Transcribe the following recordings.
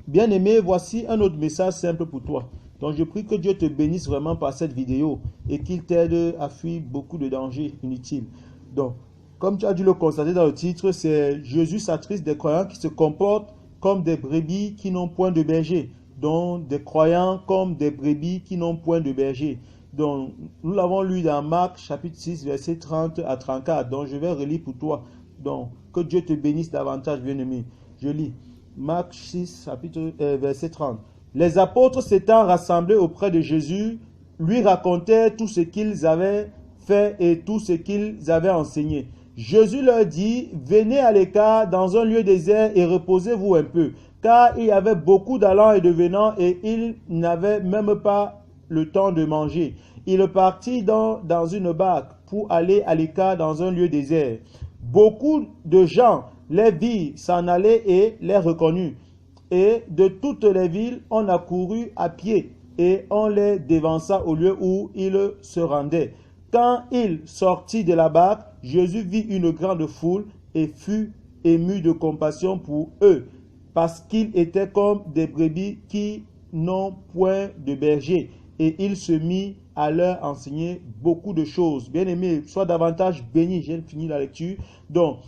Bien-aimé, voici un autre message simple pour toi. Donc je prie que Dieu te bénisse vraiment par cette vidéo et qu'il t'aide à fuir beaucoup de dangers inutiles. Donc, comme tu as dû le constater dans le titre, c'est Jésus s'attriste des croyants qui se comportent comme des brebis qui n'ont point de berger. Donc, des croyants comme des brebis qui n'ont point de berger. Donc, nous l'avons lu dans Marc chapitre 6, verset 30 à 34. Donc, je vais relire pour toi. Donc, que Dieu te bénisse davantage, bien-aimé. Je lis. Marc 6, chapitre, verset 30. Les apôtres s'étant rassemblés auprès de Jésus, lui racontaient tout ce qu'ils avaient fait et tout ce qu'ils avaient enseigné. Jésus leur dit, venez à l'écart dans un lieu désert et reposez-vous un peu, car il y avait beaucoup d'allants et de venants et ils n'avaient même pas le temps de manger. Il partit dans une barque pour aller à l'écart dans un lieu désert. Beaucoup de gens les virent s'en aller et les reconnurent. Et de toutes les villes, on accourut à pied et on les dévança au lieu où ils se rendaient. Quand il sortit de la barque, Jésus vit une grande foule et fut ému de compassion pour eux, parce qu'ils étaient comme des brebis qui n'ont point de berger. Et il se mit à leur enseigner beaucoup de choses. Bien-aimé, sois davantage béni. J'ai fini la lecture. Donc,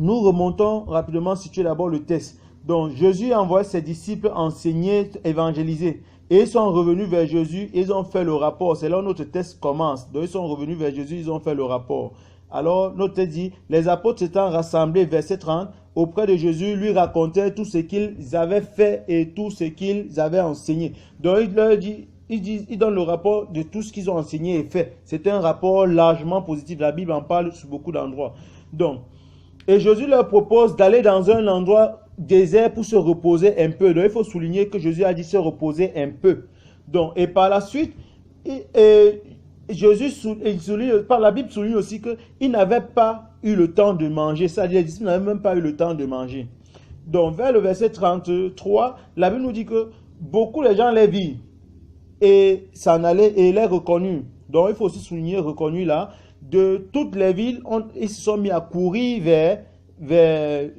nous remontons rapidement, situer d'abord le texte. Donc, Jésus a envoyé ses disciples enseigner, évangéliser. Et ils sont revenus vers Jésus, ils ont fait le rapport. C'est là où notre texte commence. Donc, ils sont revenus vers Jésus, ils ont fait le rapport. Alors, notre texte dit, les apôtres s'étant rassemblés, verset 30, auprès de Jésus, lui racontaient tout ce qu'ils avaient fait et tout ce qu'ils avaient enseigné. Donc, il leur dit, il donne le rapport de tout ce qu'ils ont enseigné et fait. C'est un rapport largement positif. La Bible en parle sur beaucoup d'endroits. Donc, et Jésus leur propose d'aller dans un endroit désert pour se reposer un peu. Donc, il faut souligner que Jésus a dit se reposer un peu. Donc, et par la suite, Jésus souligne, par la Bible souligne aussi qu'ils n'avaient pas eu le temps de manger. C'est-à-dire, les disciples n'avaient même pas eu le temps de manger. Donc, vers le verset 33, la Bible nous dit que beaucoup de gens les virent et s'en allaient et les reconnurent. Donc, il faut aussi souligner reconnu là. De toutes les villes, ils se sont mis à courir vers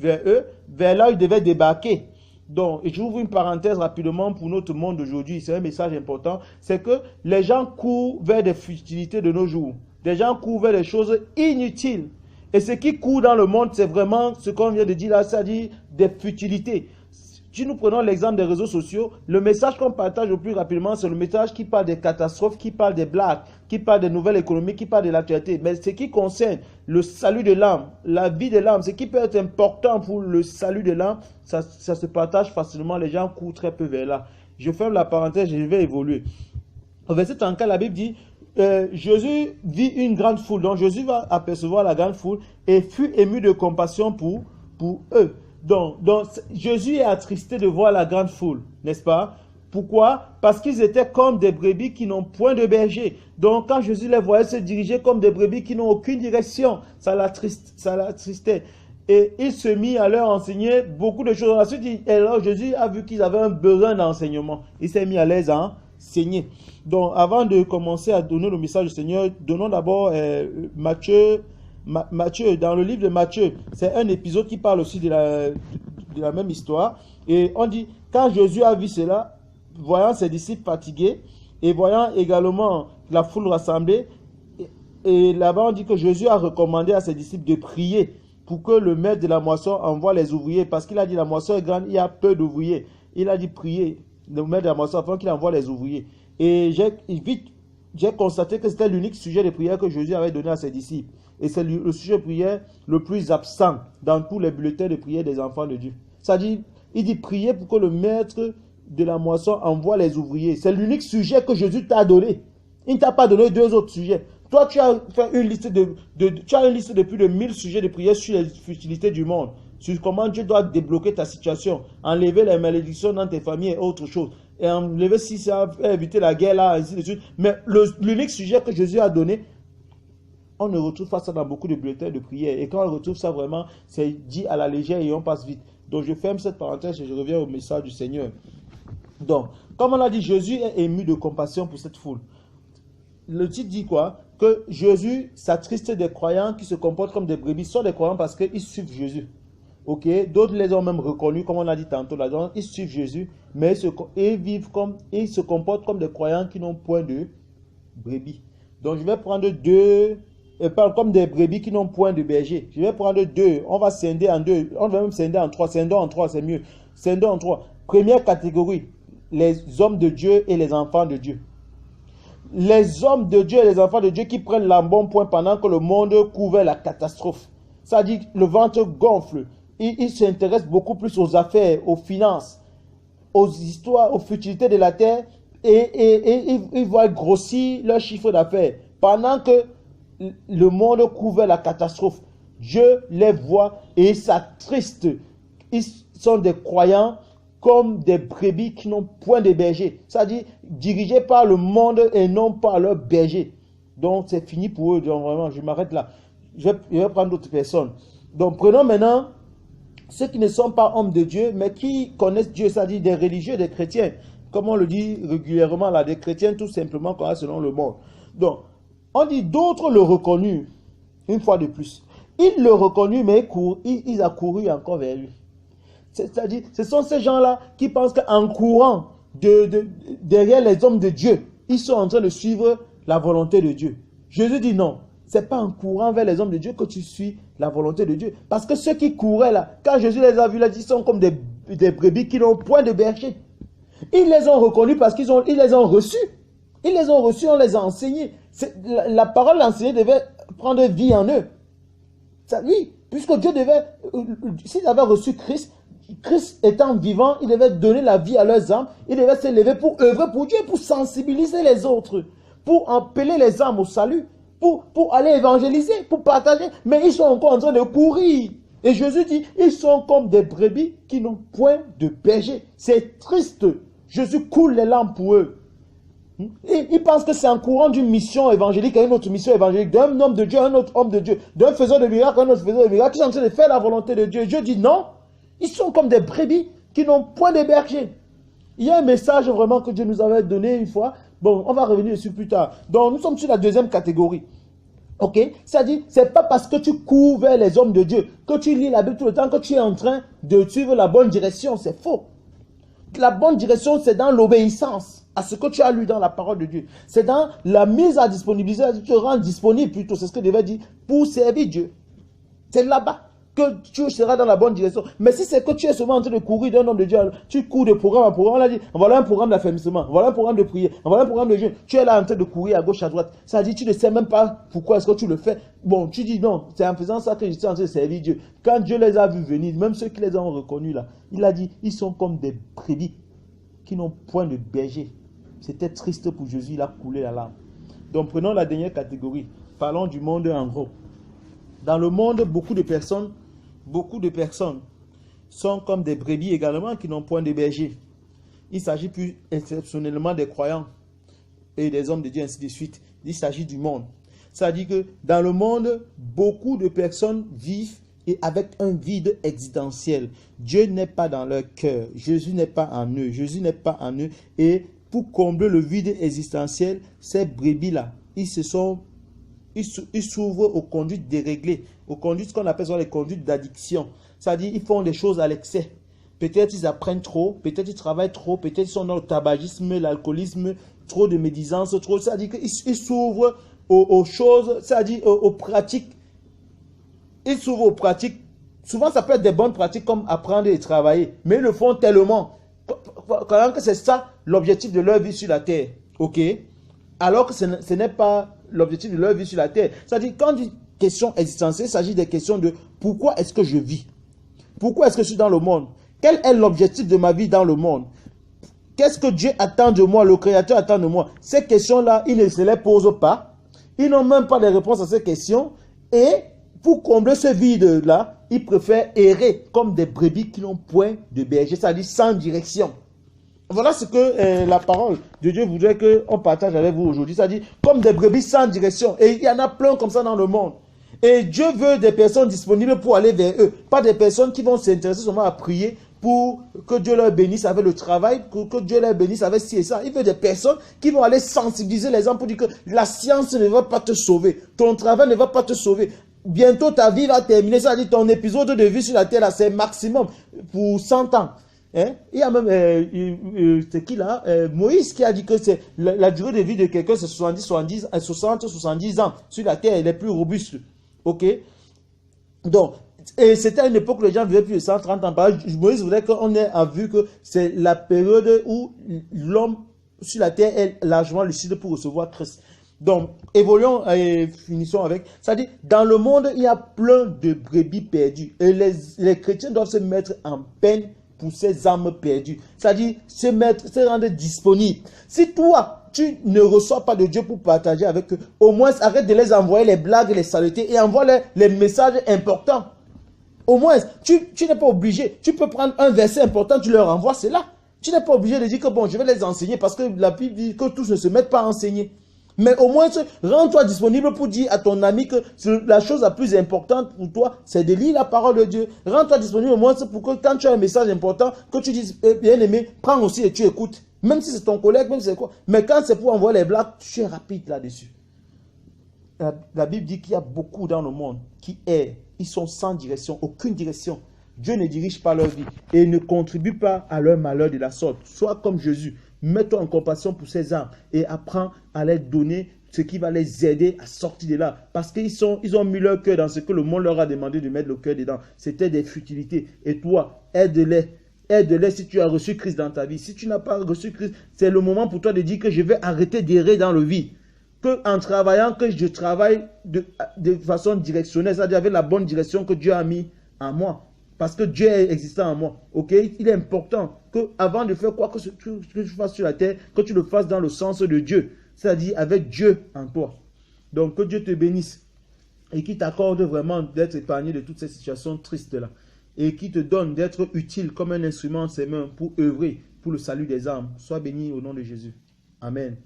eux, vers là où ils devaient débarquer. Donc, et j'ouvre une parenthèse rapidement pour notre monde d'aujourd'hui, c'est un message important, c'est que les gens courent vers des futilités de nos jours. Des gens courent vers des choses inutiles. Et ce qui court dans le monde, c'est vraiment ce qu'on vient de dire là, c'est-à-dire des futilités. Si nous prenons l'exemple des réseaux sociaux, le message qu'on partage le plus rapidement, c'est le message qui parle des catastrophes, qui parle des blagues, qui parle des nouvelles économiques, qui parle de l'actualité. Mais ce qui concerne le salut de l'âme, la vie de l'âme, ce qui peut être important pour le salut de l'âme, ça se partage facilement. Les gens courent très peu vers là. Je ferme la parenthèse et je vais évoluer. Au verset 34, la Bible dit, Jésus vit une grande foule. Donc Jésus va apercevoir la grande foule et fut ému de compassion pour eux. Donc, Jésus est attristé de voir la grande foule, n'est-ce pas? Pourquoi? Parce qu'ils étaient comme des brebis qui n'ont point de berger. Donc, quand Jésus les voyait se diriger comme des brebis qui n'ont aucune direction, ça l'attristait. Et il se mit à leur enseigner beaucoup de choses. Ensuite, alors Jésus a vu qu'ils avaient un besoin d'enseignement. Il s'est mis à les enseigner. Donc, avant de commencer à donner le message du Seigneur, donnons d'abord Matthieu, dans le livre de Matthieu, c'est un épisode qui parle aussi de la même histoire. Et on dit, quand Jésus a vu cela, voyant ses disciples fatigués, et voyant également la foule rassemblée, et là-bas on dit que Jésus a recommandé à ses disciples de prier pour que le maître de la moisson envoie les ouvriers, parce qu'il a dit la moisson est grande, il y a peu d'ouvriers. Il a dit prier le maître de la moisson afin qu'il envoie les ouvriers. Et j'ai constaté que c'était l'unique sujet de prière que Jésus avait donné à ses disciples. Et c'est le sujet de prière le plus absent dans tous les bulletins de prière des enfants de Dieu. C'est-à-dire, il dit prier pour que le maître de la moisson envoie les ouvriers. C'est l'unique sujet que Jésus t'a donné. Il ne t'a pas donné deux autres sujets. Toi, tu as fait une liste tu as une liste de plus de 1000 sujets de prière sur les futilités du monde, sur comment Dieu doit débloquer ta situation, enlever les malédictions dans tes familles et autre chose. Et enlever si ça va éviter la guerre là, ainsi de suite. Mais l'unique sujet que Jésus a donné, on ne retrouve pas ça dans beaucoup de bulletins de prière. Et quand on retrouve ça vraiment, c'est dit à la légère et on passe vite. Donc je ferme cette parenthèse et je reviens au message du Seigneur. Donc, comme on l'a dit, Jésus est ému de compassion pour cette foule. Le titre dit quoi? Que Jésus s'attriste des croyants qui se comportent comme des brebis. Ce sont des croyants parce qu'ils suivent Jésus. Ok, d'autres les ont même reconnus, comme on a dit tantôt. Là, donc, ils suivent Jésus, mais ils se comportent comme des croyants qui n'ont point de brebis. Donc, je vais prendre deux, pas comme des brebis qui n'ont point de berger. Je vais prendre deux. On va scinder en deux. On va même scinder en trois. Scindons en trois, c'est mieux. Scindons en trois. Première catégorie, les hommes de Dieu et les enfants de Dieu. Les hommes de Dieu et les enfants de Dieu qui prennent l'embonpoint pendant que le monde couvre la catastrophe. Ça dit, le ventre gonfle. Ils s'intéressent beaucoup plus aux affaires, aux finances, aux histoires, aux futilités de la terre et ils voient grossir leur chiffre d'affaires. Pendant que le monde couvre la catastrophe, Dieu les voit et s'attriste. Ils sont des croyants comme des brebis qui n'ont point de berger. C'est-à-dire dirigés par le monde et non par leur berger. Donc c'est fini pour eux. Donc vraiment, je m'arrête là. Je vais prendre d'autres personnes. Donc prenons maintenant ceux qui ne sont pas hommes de Dieu, mais qui connaissent Dieu, c'est-à-dire des religieux, des chrétiens. Comme on le dit régulièrement là, des chrétiens tout simplement qu'on a selon le monde. Donc, on dit d'autres le reconnurent, une fois de plus. Ils le reconnurent, mais ils accoururent encore vers lui. C'est-à-dire, ce sont ces gens-là qui pensent qu'en courant derrière les hommes de Dieu, ils sont en train de suivre la volonté de Dieu. Jésus dit non. Ce n'est pas en courant vers les hommes de Dieu que tu suis la volonté de Dieu. Parce que ceux qui couraient là, quand Jésus les a vus là, ils sont comme des brebis qui n'ont point de berger. Ils les ont reconnus parce qu'ils les ont reçus. Ils les ont reçus, on les a enseignés. La parole enseignée devait prendre vie en eux. Oui, puisque Dieu devait, s'ils avaient reçu Christ, Christ étant vivant, il devait donner la vie à leurs âmes. Il devait s'élever pour œuvrer pour Dieu, pour sensibiliser les autres, pour appeler les âmes au salut. Pour aller évangéliser, pour partager, mais ils sont encore en train de courir. Et Jésus dit, ils sont comme des brebis qui n'ont point de berger. C'est triste. Jésus coule les larmes pour eux. Ils pensent que c'est en courant d'une mission évangélique à une autre mission évangélique, d'un homme de Dieu à un autre homme de Dieu, d'un faiseur de miracles à un autre faiseur de miracles, qui sont en train de faire la volonté de Dieu. Dieu dit non, ils sont comme des brebis qui n'ont point de berger. Il y a un message vraiment que Dieu nous avait donné une fois. Bon, on va revenir dessus plus tard. Donc, nous sommes sur la deuxième catégorie. Ok? C'est-à-dire, c'est pas parce que tu cours vers les hommes de Dieu, que tu lis la Bible tout le temps, que tu es en train de suivre la bonne direction. C'est faux. La bonne direction, c'est dans l'obéissance à ce que tu as lu dans la parole de Dieu. C'est dans la mise à disponibilité, tu te rends disponible plutôt, c'est ce que Dieu dit, pour servir Dieu. C'est là-bas que tu seras dans la bonne direction. Mais si c'est que tu es seulement en train de courir d'un homme de Dieu, tu cours de programme en programme, on l'a dit, voilà un programme d'affermissement, voilà un programme de prière, voilà un programme de jeûne, tu es là en train de courir à gauche, à droite. Ça dit, tu ne sais même pas pourquoi est-ce que tu le fais. Bon, tu dis non, c'est en faisant ça que je suis en train de servir Dieu. Quand Dieu les a vus venir, même ceux qui les ont reconnus là, il a dit, ils sont comme des brebis qui n'ont point de berger. C'était triste pour Jésus, il a coulé la larme. Donc prenons la dernière catégorie, parlons du monde en gros. Dans le monde, beaucoup de personnes sont comme des brebis également qui n'ont point de berger. Il s'agit plus exceptionnellement des croyants et des hommes de Dieu, ainsi de suite. Il s'agit du monde. Ça dit que dans le monde, beaucoup de personnes vivent et avec un vide existentiel. Dieu n'est pas dans leur cœur. Jésus n'est pas en eux. Jésus n'est pas en eux. Et pour combler le vide existentiel, ces brebis-là, ils s'ouvrent aux conduites déréglées, aux conduites qu'on appelle les conduites d'addiction. C'est-à-dire ils font des choses à l'excès. Peut-être ils apprennent trop, peut-être ils travaillent trop, peut-être ils sont dans le tabagisme, l'alcoolisme, trop de médisance, trop. C'est-à-dire qu'ils s'ouvrent aux choses, c'est-à-dire aux pratiques. Ils s'ouvrent aux pratiques. Souvent, ça peut être des bonnes pratiques comme apprendre et travailler, mais ils le font tellement. Quand même que c'est ça l'objectif de leur vie sur la terre. Ok? Alors que ce n'est pas l'objectif de leur vie sur la terre. C'est-à-dire, quand on dit question existentielle, il s'agit des questions de pourquoi est-ce que je vis? Pourquoi est-ce que je suis dans le monde? Quel est l'objectif de ma vie dans le monde? Qu'est-ce que Dieu attend de moi, le Créateur attend de moi? Ces questions-là, ils ne se les posent pas. Ils n'ont même pas de réponse à ces questions. Et pour combler ce vide-là, ils préfèrent errer comme des brebis qui n'ont point de berger, c'est-à-dire sans direction. Voilà ce que la parole de Dieu voudrait qu'on partage avec vous aujourd'hui. C'est-à-dire comme des brebis sans direction. Et il y en a plein comme ça dans le monde. Et Dieu veut des personnes disponibles pour aller vers eux. Pas des personnes qui vont s'intéresser seulement à prier pour que Dieu leur bénisse avec le travail, que Dieu leur bénisse avec ci et ça. Il veut des personnes qui vont aller sensibiliser les gens pour dire que la science ne va pas te sauver. Ton travail ne va pas te sauver. bientôt ta vie va terminer. Ça veut dire ton épisode de vie sur la terre, c'est maximum pour 100 ans. Hein? Il y a même, c'est qui là? Moïse qui a dit que c'est la durée de vie de quelqu'un, c'est 70 ans. Sur la terre, elle est plus robuste. Ok? Donc, et c'était une époque où les gens vivaient plus de 130 ans. Moïse voulait qu'on ait vu que c'est la période où l'homme sur la terre est largement lucide pour recevoir Christ. Donc, évoluons et finissons avec. C'est-à-dire, dans le monde, il y a plein de brebis perdues. Et les chrétiens doivent se mettre en peine pour ces âmes perdues. C'est-à-dire, se rendre disponibles. Si toi, tu ne reçois pas de Dieu pour partager avec eux, au moins arrête de les envoyer les blagues, les saletés et envoie les messages importants. Au moins, tu n'es pas obligé. Tu peux prendre un verset important, tu leur envoies cela. Tu n'es pas obligé de dire que bon, je vais les enseigner parce que la Bible dit que tous ne se mettent pas à enseigner. Mais au moins, rends-toi disponible pour dire à ton ami que la chose la plus importante pour toi, c'est de lire la parole de Dieu. Rends-toi disponible au moins pour que quand tu as un message important, que tu dises, bien aimé, prends aussi et tu écoutes. Même si c'est ton collègue, même si c'est quoi. Mais quand c'est pour envoyer les blagues, tu es rapide là-dessus. La Bible dit qu'il y a beaucoup dans le monde qui errent. Ils sont sans direction, aucune direction. Dieu ne dirige pas leur vie et ne contribue pas à leur malheur de la sorte. Sois comme Jésus. Mets-toi en compassion pour ces âmes et apprends à leur donner ce qui va les aider à sortir de là. Parce qu'ils ont mis leur cœur dans ce que le monde leur a demandé de mettre le cœur dedans. C'était des futilités. Et toi, aide-les. Aide-les si tu as reçu Christ dans ta vie. Si tu n'as pas reçu Christ, c'est le moment pour toi de dire que je vais arrêter d'errer dans le vie. En travaillant, que je travaille de façon directionnelle, c'est-à-dire avec la bonne direction que Dieu a mis en moi. Parce que Dieu est existant en moi. Ok? Il est important que avant de faire quoi que tu fasses sur la terre, que tu le fasses dans le sens de Dieu. C'est-à-dire avec Dieu en toi. Donc que Dieu te bénisse et qu'il t'accorde vraiment d'être épargné de toutes ces situations tristes-là. Et qui te donne d'être utile comme un instrument en ses mains pour œuvrer pour le salut des âmes. Sois béni au nom de Jésus. Amen.